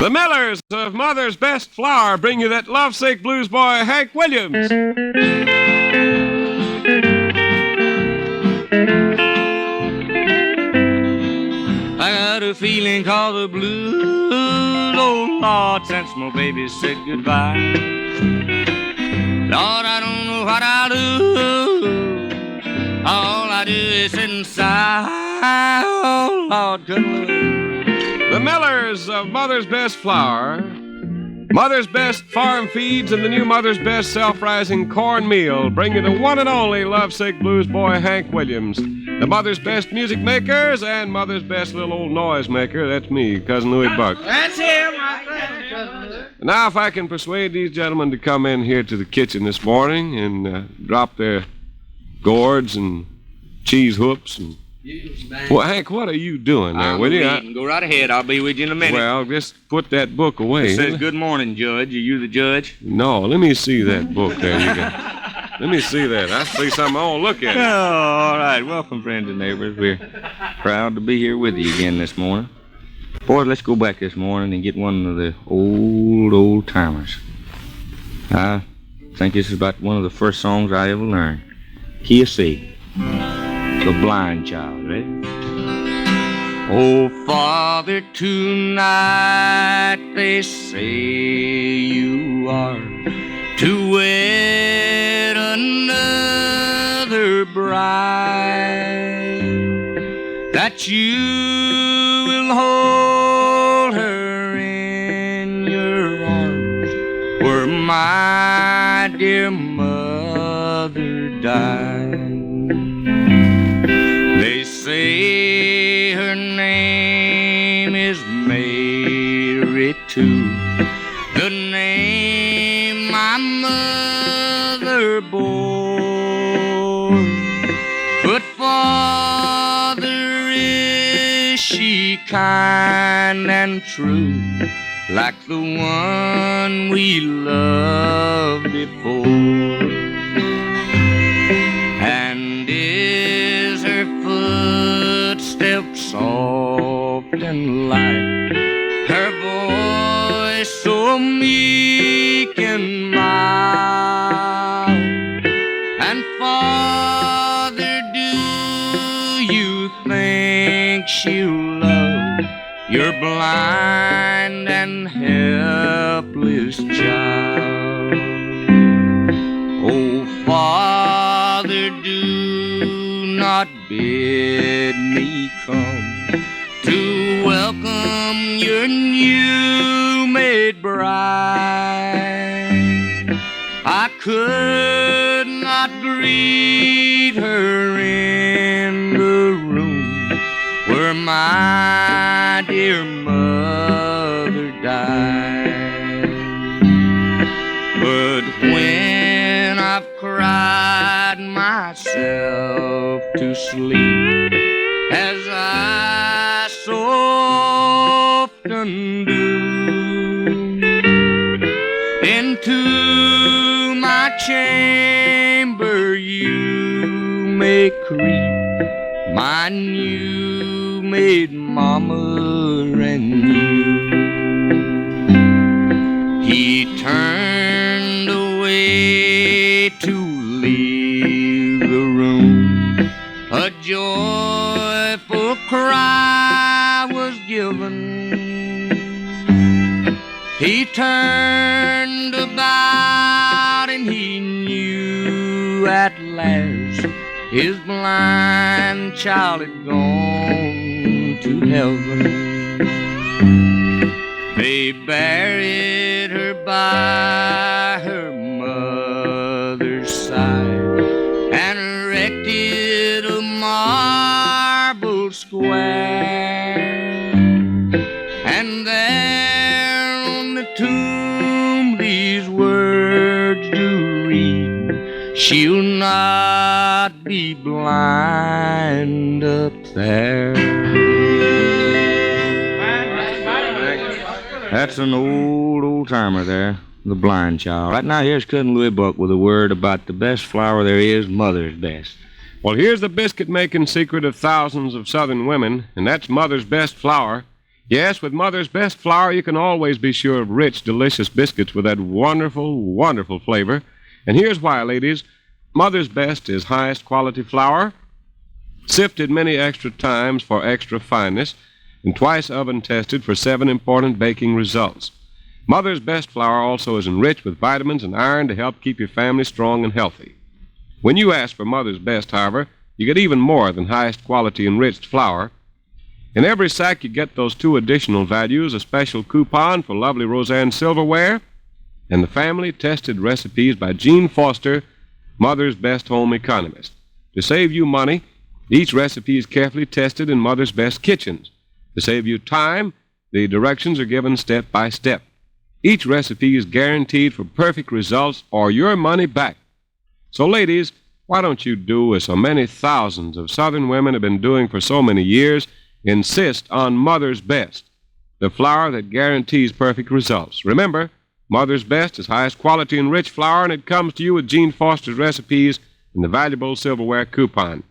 The Millers of Mother's Best Flower bring you that lovesick blues boy, Hank Williams. I got a feeling called the blues, oh Lord, since my baby said goodbye. Lord, I don't know what I'll do. All I do is sit and sigh. Oh Lord, The Millers of Mother's Best Flour, Mother's Best Farm Feeds, and the new Mother's Best Self-Rising Cornmeal bring you the one and only lovesick blues boy, Hank Williams. The Mother's Best Music Makers and Mother's Best Little Old Noise Maker. That's me, Cousin Louis Buck. That's him, my friend, Cousin Louis. Now, if I can persuade these gentlemen to come in here to the kitchen this morning and drop their gourds and cheese hoops and... Well, Hank, what are you doing there, will you? Go right ahead. I'll be with you in a minute. Well, just put that book away. It says, good morning, Judge. Are you the judge? No, let me see that book there. Let me see that. I see something I want to look at. Oh, all right. Welcome, friends and neighbors. We're proud to be here with you again this morning. Boys, let's go back this morning and get one of the old timers. I think this is about one of the first songs I ever learned. Key of C. The Blind Child, right? Oh, Father, tonight they say you are to wed another bride, that you will hold her in your arms where my dear mother died. They say her name is Mary too, the name my mother bore. But Father, is she kind and true, like the one we loved before? And is her footsteps soft and light, her voice so meek and mild? And Father, do you think she'll love your blind and helpless child? Oh, Father, do not bid me come to welcome your new-made bride. I could not greet her in the room where my dear mother died. But when I've cried myself to sleep, as I so often do, into my chamber you may creep, my new-made mama and you. He turned away to leave the room. A joyful cry was given. He turned about and he knew at last his blind child had gone to heaven. They buried her by her mother's side and erected a marble square. And there on the tomb these words do read, she'll not be blind up there. That's an old timer there, the blind child. Right now, here's Cousin Louis Buck with a word about the best flour there is, Mother's Best. Well, here's the biscuit-making secret of thousands of Southern women, and that's Mother's Best Flour. Yes, with Mother's Best flour, you can always be sure of rich, delicious biscuits with that wonderful, wonderful flavor. And here's why, ladies. Mother's Best is highest quality flour, sifted many extra times for extra fineness, and twice oven tested for 7 important baking results. Mother's Best flour also is enriched with vitamins and iron to help keep your family strong and healthy. When you ask for Mother's Best, however, you get even more than highest quality enriched flour. In every sack, you get those 2 additional values, a special coupon for lovely Roseanne silverware, and the family-tested recipes by Gene Foster, Mother's Best Home Economist. To save you money, each recipe is carefully tested in Mother's Best kitchens. To save you time, the directions are given step by step. Each recipe is guaranteed for perfect results or your money back. So, ladies, why don't you do as so many thousands of Southern women have been doing for so many years? Insist on Mother's Best, the flour that guarantees perfect results. Remember, Mother's Best is highest quality and rich flour, and it comes to you with Gene Foster's recipes and the valuable silverware coupon.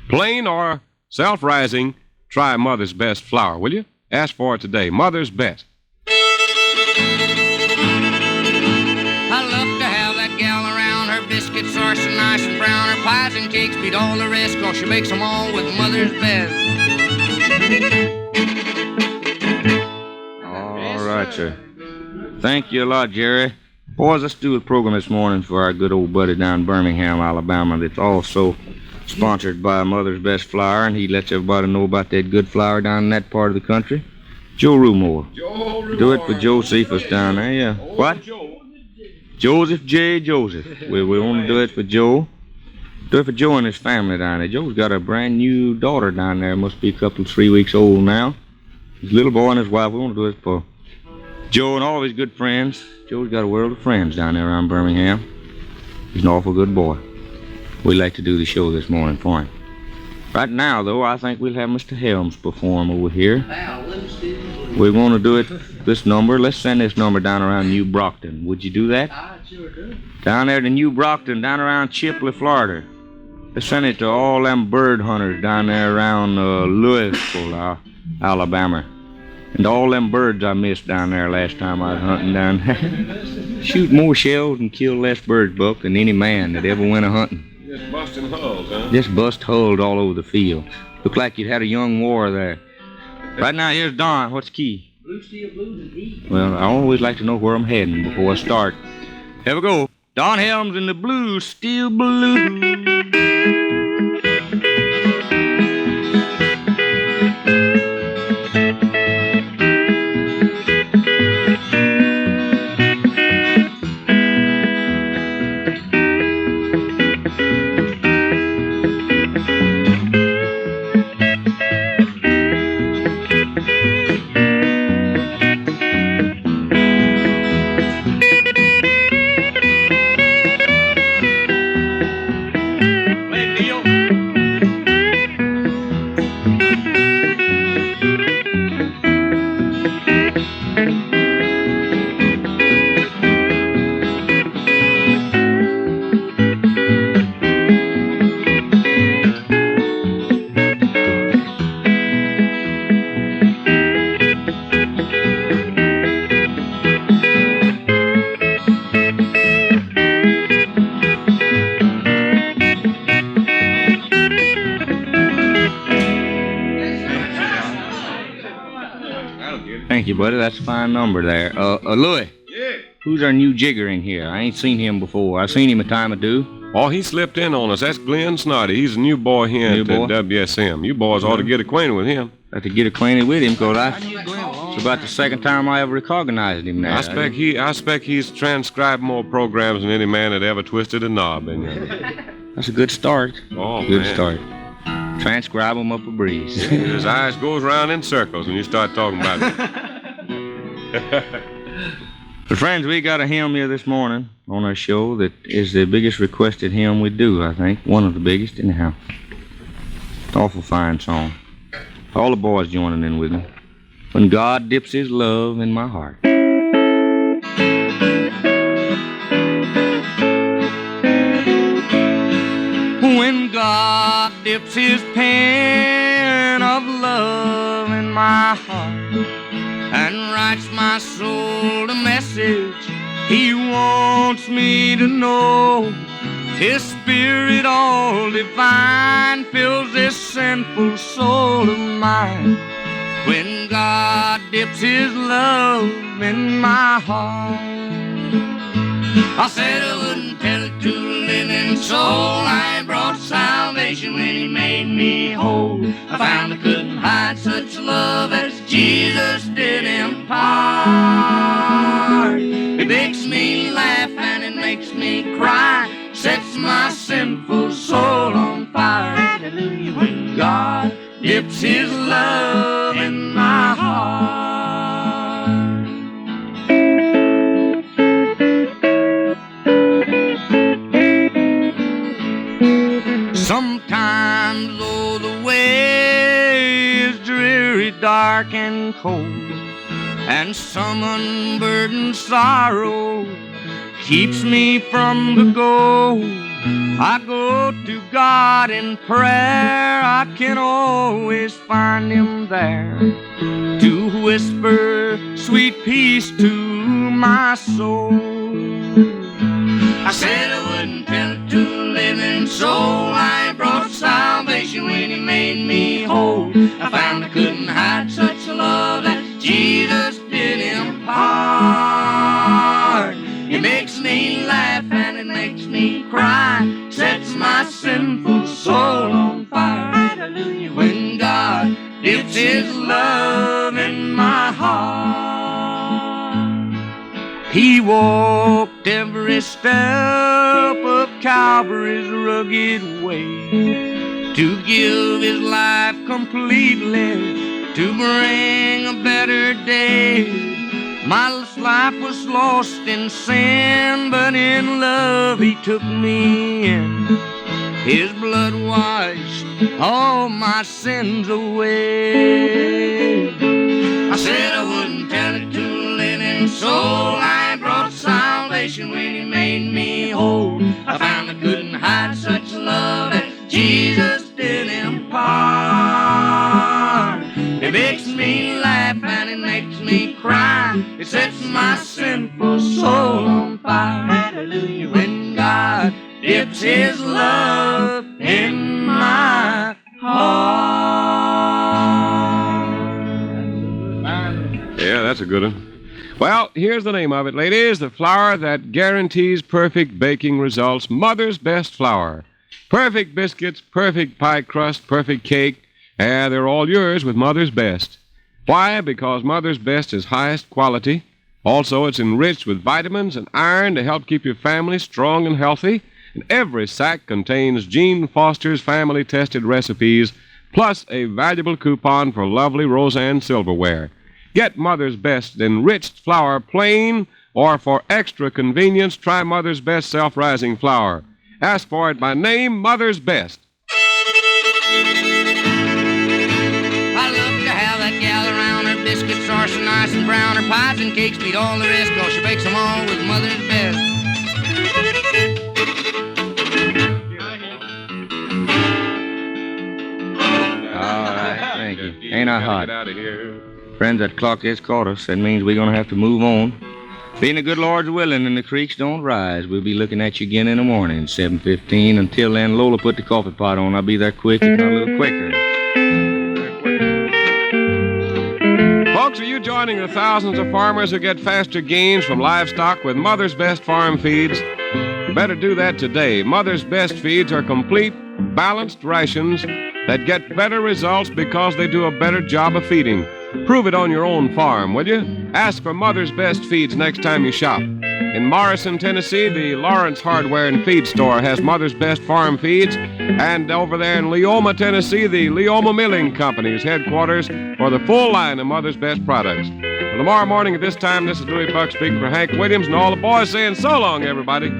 Plain or self-rising, try Mother's Best flour, will you? Ask for it today. Mother's Best. I love to have that gal around. Her biscuits are so nice and brown. Her pies and cakes beat all the rest, 'cause she makes them all with Mother's Best. All right, sir. Thank you a lot, Jerry. Boys, let's do a program this morning for our good old buddy down in Birmingham, Alabama, that's also sponsored by Mother's Best Flour, and he lets everybody know about that good flour down in that part of the country. Joe Rumore. Do it for Joe Cephas down there, yeah. What? Joseph J. Joseph. We want to do it for Joe. Do it for Joe and his family down there. Joe's got a brand new daughter down there. Must be a couple, 3 weeks old now. His little boy and his wife. We want to do it for Joe and all of his good friends. Joe's got a world of friends down there around Birmingham. He's an awful good boy. We'd like to do the show this morning for him. Right now, though, I think we'll have Mr. Helms perform over here. We're going to do it, this number. Let's send this number down around New Brockton. Would you do that? I sure do. Down there to New Brockton, down around Chipley, Florida. Let's send it to all them bird hunters down there around Louisville, Alabama. And all them birds I missed down there last time I was hunting down there. Shoot more shells and kill less birds, Buck, than any man that ever went a-hunting. Just busting hulls, huh? Just bust hulls all over the field. Looked like you'd had a young war there. Right now, here's Don. What's the key? Blue Steel Blues and E. Well, I always like to know where I'm heading before I start. Here we go. Don Helms and the Blue Steel Blues. Thank you, buddy. That's a fine number there. Louis. Yeah. Who's our new jigger in here? I ain't seen him before. I've seen him a time or two. Oh, he slipped in on us. That's Glenn Snoddy. He's a new boy here New at boy? WSM. You boys ought to get acquainted with him. Got to get acquainted with him, because it's about the second time I ever recognized him now. I expect he's transcribed more programs than any man that ever twisted a knob in here. That's a good start. Oh, Good man. start. Transcribe him up a breeze. His eyes goes around in circles when you start talking about it. But friends, we got a hymn here this morning on our show that is the biggest requested hymn we do, I think. One of the biggest, anyhow. Awful fine song. All the boys joining in with me. When God dips his love in my heart. When God dips his pen pen of love in my heart and writes my soul a message he wants me to know. His spirit all divine fills this sinful soul of mine. When God dips his love in my heart, I said I wouldn't tell it to a living soul. I brought salvation when he made me whole. I found I couldn't hide such love as Jesus did impart. It makes me laugh and it makes me cry, sets my sinful soul on fire. Hallelujah, when God dips his love in my heart. Sometimes, though the way is dreary, dark and cold, and some unburdened sorrow keeps me from the goal, I go to God in prayer. I can always find him there to whisper sweet peace to my soul. I said I wouldn't tell it to a living soul. I brought salvation when he made me whole. I found I couldn't hide such love that Jesus did impart. It makes me laugh and it makes me cry, sets my sinful soul on fire. Hallelujah, when God dips his love in my heart. He walked every step of Calvary's rugged way to give his life completely, to bring a better day. My life was lost in sin, but in love he took me in. His blood washed all my sins away. I said I wouldn't tell it to a living soul. I brought salvation when he made me whole. I found I couldn't hide such love that Jesus did impart. It makes me laugh and it makes me cry. It sets my sinful soul on fire. Hallelujah, when God dips his love in my heart. Yeah, that's a good one. Well, here's the name of it, ladies. The flour that guarantees perfect baking results. Mother's Best Flour. Perfect biscuits, perfect pie crust, perfect cake. And they're all yours with Mother's Best. Why? Because Mother's Best is highest quality. Also, it's enriched with vitamins and iron to help keep your family strong and healthy. And every sack contains Gene Foster's family-tested recipes, plus a valuable coupon for lovely Roseanne silverware. Get Mother's Best enriched flour plain, or for extra convenience, try Mother's Best self-rising flour. Ask for it by name, Mother's Best. Biscuits are so nice and brown. Her pies and cakes beat all the rest, 'cause she bakes them all with Mother's Best. All right, thank you. Ain't I hot? Friends, that clock has caught us. That means we're going to have to move on. Being the good Lord's willing and the creeks don't rise, we'll be looking at you again in the morning, 7:15. Until then, Lola, put the coffee pot on. I'll be there quick, if not a little quicker. Folks, are you joining the thousands of farmers who get faster gains from livestock with Mother's Best farm feeds? You better do that today. Mother's Best feeds are complete, balanced rations that get better results because they do a better job of feeding. Prove it on your own farm, will you? Ask for Mother's Best feeds next time you shop. In Morrison, Tennessee, the Lawrence Hardware and Feed Store has Mother's Best farm feeds. And over there in Leoma, Tennessee, the Leoma Milling Company is headquarters for the full line of Mother's Best products. Well, tomorrow morning at this time, this is Louis Buck speaking for Hank Williams and all the boys saying so long, everybody.